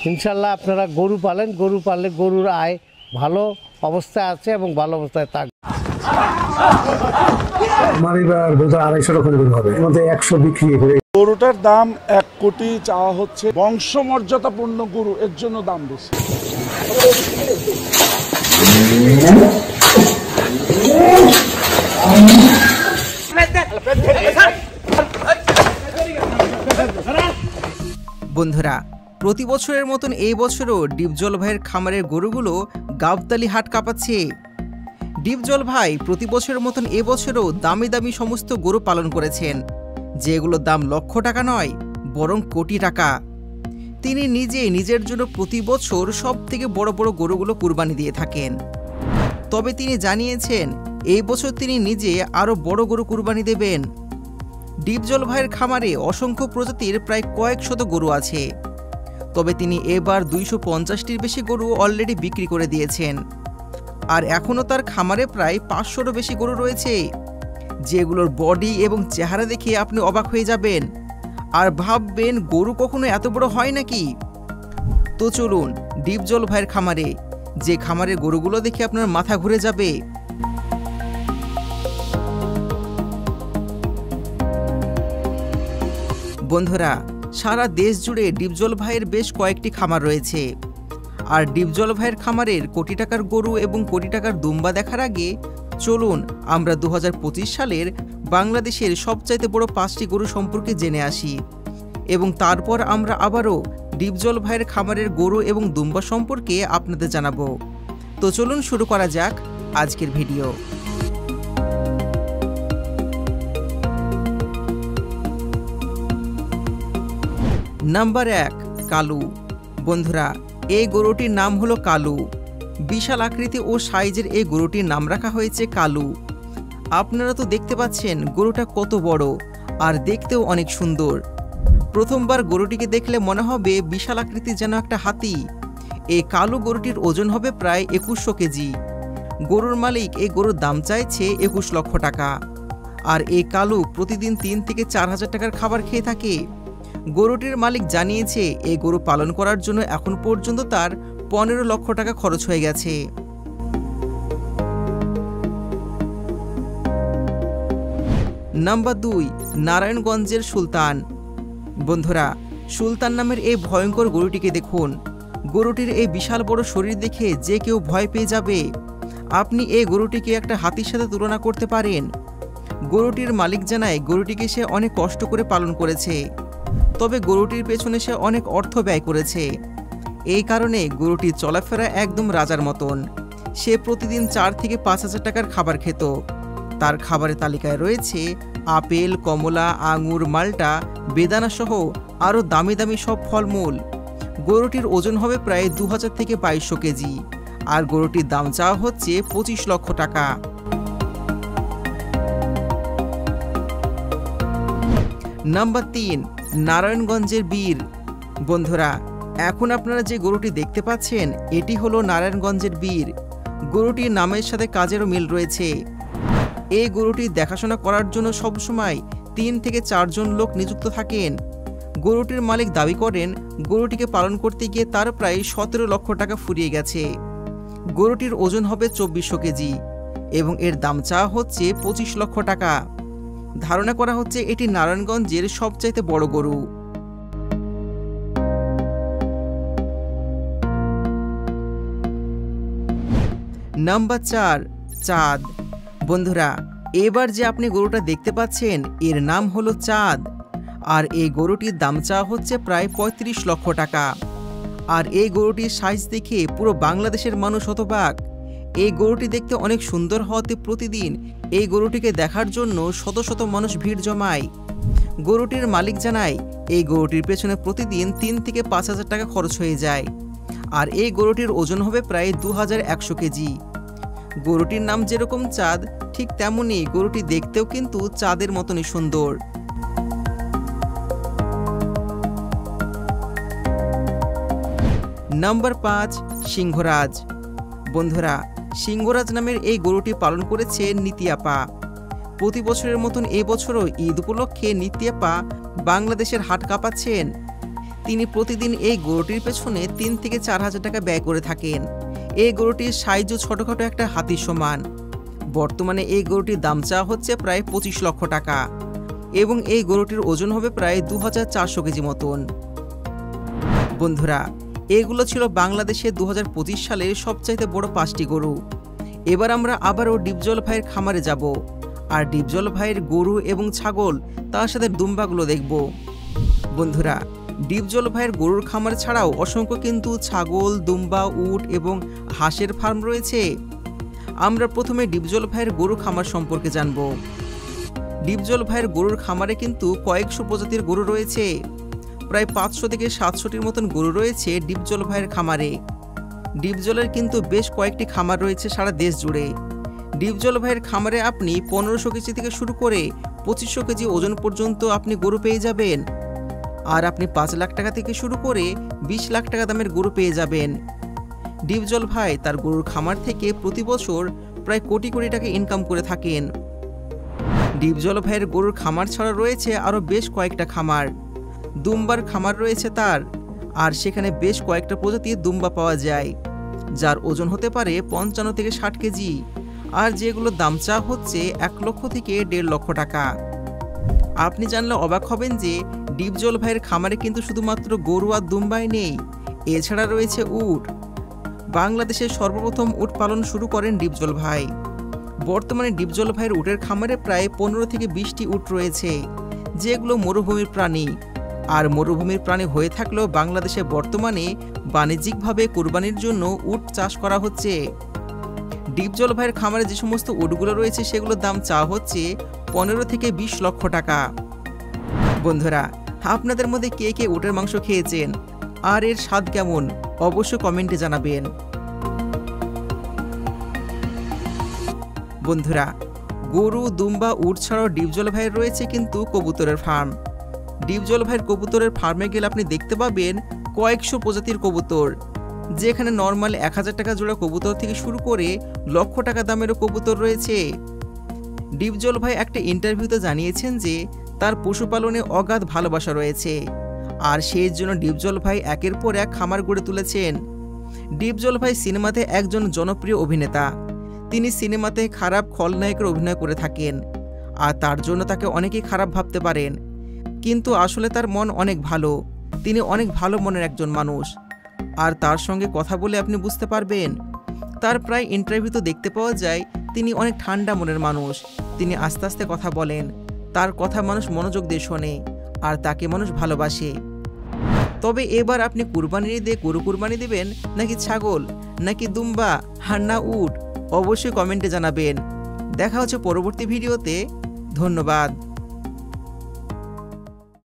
ইনশাল্লাহ আপনারা গরু পালেন, গরু পাললে গরুর আয় ভালো অবস্থায় আছে এবং ভালো অবস্থায় থাকবে। আমার এবার 2,250 করে গরু হবে, এর মধ্যে 100 বিক্রি করে। গরুটার দাম 1 কোটি চাওয়া হচ্ছে। বংশমর্যাদাপূর্ণ গরু, এর জন্য দাম বেশি। বন্ধুরা, প্রতি বছরের মতন এই বছরও ডিপজল ভাইয়ের খামারের গরুগুলো গাবতলী হাট কাঁপাচ্ছে। ডিপজল ভাই প্রতি বছরের মতন এবছরও দামি দামি সমস্ত গরু পালন করেছেন, যেগুলোর দাম লক্ষ টাকা নয় বরং কোটি টাকা। তিনি নিজে নিজের জন্য প্রতি বছর সব থেকে বড় বড় গরুগুলো কুরবানি দিয়ে থাকেন। তবে তিনি জানিয়েছেন এই বছর তিনি নিজে আরও বড় গরু কুরবানি দেবেন। ডিপজল ভাইয়ের খামারে অসংখ্য প্রজাতির প্রায় কয়েক শত গরু আছে। তবে তিনি এবার 250টির বেশি গরু অলরেডি বিক্রি করে দিয়েছেন। আর এখনও তার খামারে প্রায় 500রও বেশি গরু রয়েছে, যেগুলোর বডি এবং চেহারা দেখে আপনি অবাক হয়ে যাবেন আর ভাববেন গরু কখনো এত বড় হয় নাকি। তো চলুন ডিপজল ভাইয়ের খামারে, যে খামারের গরুগুলো দেখে আপনার মাথা ঘুরে যাবে। বন্ধুরা, সারা দেশ জুড়ে ডিপজল ভাইয়ের বেশ কয়েকটি খামার রয়েছে। আর ডিপজল ভাইয়ের খামারের কোটি টাকার গরু এবং কোটি টাকার দুম্বা দেখার আগে চলুন আমরা 2025 সালের বাংলাদেশের সবচাইতে বড় 5টি গরু সম্পর্কে জেনে আসি, এবং তারপর আমরা আবারও ডিপজল ভাইয়ের খামারের গরু এবং দুম্বা সম্পর্কে আপনাদের জানাবো। তো চলুন শুরু করা যাক আজকের ভিডিও। নাম্বার 1, কালু। বন্ধুরা, এই গরুটির নাম হলো কালু। বিশাল আকৃতি ও সাইজের এই গরুটির নাম রাখা হয়েছে কালু। আপনারা তো দেখতে পাচ্ছেন গরুটা কত বড় আর দেখতেও অনেক সুন্দর। প্রথমবার গরুটিকে দেখলে মনে হবে বিশাল আকৃতির যেন একটা হাতি। এই কালু গরুটির ওজন হবে প্রায় 2100 কেজি। গরুর মালিক এই গরুর দাম চাইছে 21 লক্ষ টাকা। আর এই কালু প্রতিদিন 3 থেকে 4 হাজার টাকার খাবার খেয়ে থাকে। গরুটির মালিক জানিয়েছে এই গরু পালন করার জন্য এখন পর্যন্ত তার 15 লক্ষ টাকা খরচ হয়ে গেছে। নাম্বার 2, নারায়ণগঞ্জের সুলতান। বন্ধুরা, সুলতান নামের এই ভয়ঙ্কর গরুটিকে দেখুন। গরুটির এই বিশাল বড় শরীর দেখে যে কেউ ভয় পেয়ে যাবে। আপনি এই গরুটিকে একটা হাতির সাথে তুলনা করতে পারেন। গরুটির মালিক জানায় গরুটিকে সে অনেক কষ্ট করে পালন করেছে, তবে গরুটির পেছনে সে অনেক অর্থ ব্যয় করেছে। এই কারণে গরুটির চলাফেরা একদম রাজার মতন। সে প্রতিদিন 4 থেকে 5 হাজার টাকার খাবার খেত। তার খাবারের তালিকায় রয়েছে আপেল, কমলা, আঙুর, মাল্টা, বেদানা সহ আরও দামি দামি সব ফলমূল। গরুটির ওজন হবে প্রায় 2000 থেকে 2200 কেজি। আর গরুটির দাম চাওয়া হচ্ছে 25 লক্ষ টাকা। নাম্বার 3, নারায়ণগঞ্জের বীর। বন্ধুরা, এখন আপনারা যে গরুটি দেখতে পাচ্ছেন এটি হলো নারায়ণগঞ্জের বীর। গরুটির নামের সাথে কাজেরও মিল রয়েছে। এই গরুটির দেখাশোনা করার জন্য সবসময় 3 থেকে 4 জন লোক নিযুক্ত থাকেন। গরুটির মালিক দাবি করেন গরুটিকে পালন করতে গিয়ে তার প্রায় 17 লক্ষ টাকা ফুরিয়ে গেছে। গরুটির ওজন হবে 2400 কেজি এবং এর দাম চাওয়া হচ্ছে 25 লক্ষ টাকা। ধারণা করা হচ্ছে এটি নারায়ণগঞ্জের সবচাইতে বড় গরু। নাম্বার 4, চাঁদ। বন্ধুরা, এবার যে আপনি গরুটা দেখতে পাচ্ছেন এর নাম হলো চাঁদ। আর এই গরুটির দাম চাওয়া হচ্ছে প্রায় 35 লক্ষ টাকা। আর এই গরুটির সাইজ দেখে পুরো বাংলাদেশের মানুষ হতবাক। এই গরুটি দেখতে অনেক সুন্দর হওয়াতে প্রতিদিন এই গরুটিকে দেখার জন্য শত শত মানুষ ভিড় জমায়। গরুটির মালিক জানায় এই গরুটির পেছনে প্রতিদিন 3 থেকে 5 হাজার টাকা খরচ হয়ে যায়। আর এই গরুটির ওজন হবে প্রায় 2100 কেজি। গরুটির নাম যেরকম চাঁদ, ঠিক তেমনি গরুটি দেখতেও কিন্তু চাঁদের মতনই সুন্দর। নাম্বার 5, সিংহরাজ। বন্ধুরা, সিংহরাজ নামের এই গরুটি পালন করেছে নীতি আপা। প্রতি বছরের মতন এবছরও ঈদ উপলক্ষে নীতি আপা বাংলাদেশের হাট কাঁপাচ্ছেন। তিনি প্রতিদিন এই গরুটির পেছনে 3 থেকে 4 হাজার টাকা ব্যয় করে থাকেন। এই গরুটির সাইজও ছোটখাটো একটা হাতির সমান। বর্তমানে এই গরুটির দাম চাওয়া হচ্ছে প্রায় 25 লক্ষ টাকা এবং এই গরুটির ওজন হবে প্রায় 2400 কেজি মতন। বন্ধুরা, এগুলো ছিল বাংলাদেশে 2025 সালের সবচাইতে বড় 5টি গরু। এবার আমরা আবারও ডিপজল ভাইয়ের খামারে যাব আর ডিপজল ভাইয়ের গরু এবং ছাগল তার সাথে দুম্বাগুলো দেখব। বন্ধুরা, ডিপজল ভাইয়ের গরুর খামার ছাড়াও অসংখ্য কিন্তু ছাগল, দুম্বা, উট এবং হাঁসের ফার্ম রয়েছে। আমরা প্রথমে ডিপজল ভাইয়ের গরু খামার সম্পর্কে জানব। ডিপজল ভাইয়ের গরুর খামারে কিন্তু কয়েকশো প্রজাতির গরু রয়েছে। প্রায় 500 থেকে 700টির মতন গরু রয়েছে ডিপজল ভাইয়ের খামারে। ডিপজলের কিন্তু বেশ কয়েকটি খামার রয়েছে সারা দেশ জুড়ে। ডিপজল ভাইয়ের খামারে আপনি 1500 কেজি থেকে শুরু করে 2500 কেজি ওজন পর্যন্ত আপনি গরু পেয়ে যাবেন। আর আপনি 5 লাখ টাকা থেকে শুরু করে 20 লাখ টাকা দামের গরু পেয়ে যাবেন। ডিপজল ভাই তার গরুর খামার থেকে প্রতি বছর প্রায় কোটি কোটি টাকা ইনকাম করে থাকেন। ডিপজল ভাইয়ের গরুর খামার ছাড়া রয়েছে আরও বেশ কয়েকটা খামার। দুম্বার খামার রয়েছে তার, আর সেখানে বেশ কয়েকটা প্রজাতির দুম্বা পাওয়া যায়, যার ওজন হতে পারে 55 থেকে 60 কেজি, আর যেগুলোর দাম চাওয়া হচ্ছে 1 লক্ষ থেকে 1.5 লক্ষ টাকা। আপনি জানলে অবাক হবেন যে ডিপজল ভাইয়ের খামারে কিন্তু শুধুমাত্র গরু আর দুম্বাই নেই, এছাড়া রয়েছে উট। বাংলাদেশের সর্বপ্রথম উট পালন শুরু করেন ডিপজল ভাই। বর্তমানে ডিপজল ভাইয়ের উটের খামারে প্রায় 15 থেকে 20টি উট রয়েছে, যেগুলো মরুভূমির প্রাণী। আর মরুভূমির প্রাণী হয়ে থাকলেও বাংলাদেশে বর্তমানে বাণিজ্যিকভাবে কোরবানির জন্য উট চাষ করা হচ্ছে। ডিপজল ভাইয়ের খামারে যে সমস্ত উটগুলো রয়েছে সেগুলোর দাম চাওয়া হচ্ছে 15 থেকে 20 লক্ষ টাকা। বন্ধুরা, আপনাদের মধ্যে কে কে উটের মাংস খেয়েছেন আর এর স্বাদ কেমন অবশ্যই কমেন্টে জানাবেন। বন্ধুরা, গরু, দুম্বা, উট ছাড়াও ডিপজল ভাইয়ের রয়েছে কিন্তু কবুতরের ফার্ম। ডিপজল ভাইয়ের কবুতরের ফার্মে গেলে আপনি দেখতে পাবেন কয়েকশো প্রজাতির কবুতর, যেখানে নর্মাল 1000 টাকা জোড়া কবুতর থেকে শুরু করে লক্ষ টাকা দামেরও কবুতর রয়েছে। ডিপজল ভাই একটা ইন্টারভিউতে জানিয়েছেন যে তার পশুপালনে অগাধ ভালোবাসা রয়েছে, আর সেই জন্য ডিপজল ভাই একের পর এক খামার গড়ে তুলেছেন। ডিপজল ভাই সিনেমাতে একজন জনপ্রিয় অভিনেতা। তিনি সিনেমাতে খারাপ খলনায়কের অভিনয় করে থাকেন, আর তার জন্য তাকে অনেকেই খারাপ ভাবতে পারেন, কিন্তু আসলে তার মন অনেক ভালো। তিনি অনেক ভালো মনের একজন মানুষ, আর তার সঙ্গে কথা বলে আপনি বুঝতে পারবেন। তার প্রায় ইন্টারভিউতে দেখতে পাওয়া যায় তিনি অনেক ঠান্ডা মনের মানুষ। তিনি আস্তে আস্তে কথা বলেন, তার কথা মানুষ মনোযোগ দিয়ে শোনে, আর তাকে মানুষ ভালোবাসে। তবে এবার আপনি কুরবানি ঈদে গরু কুরবানি দেবেন নাকি ছাগল, নাকি দুম্বা, আর না উট, অবশ্যই কমেন্টে জানাবেন। দেখা হচ্ছে পরবর্তী ভিডিওতে। ধন্যবাদ।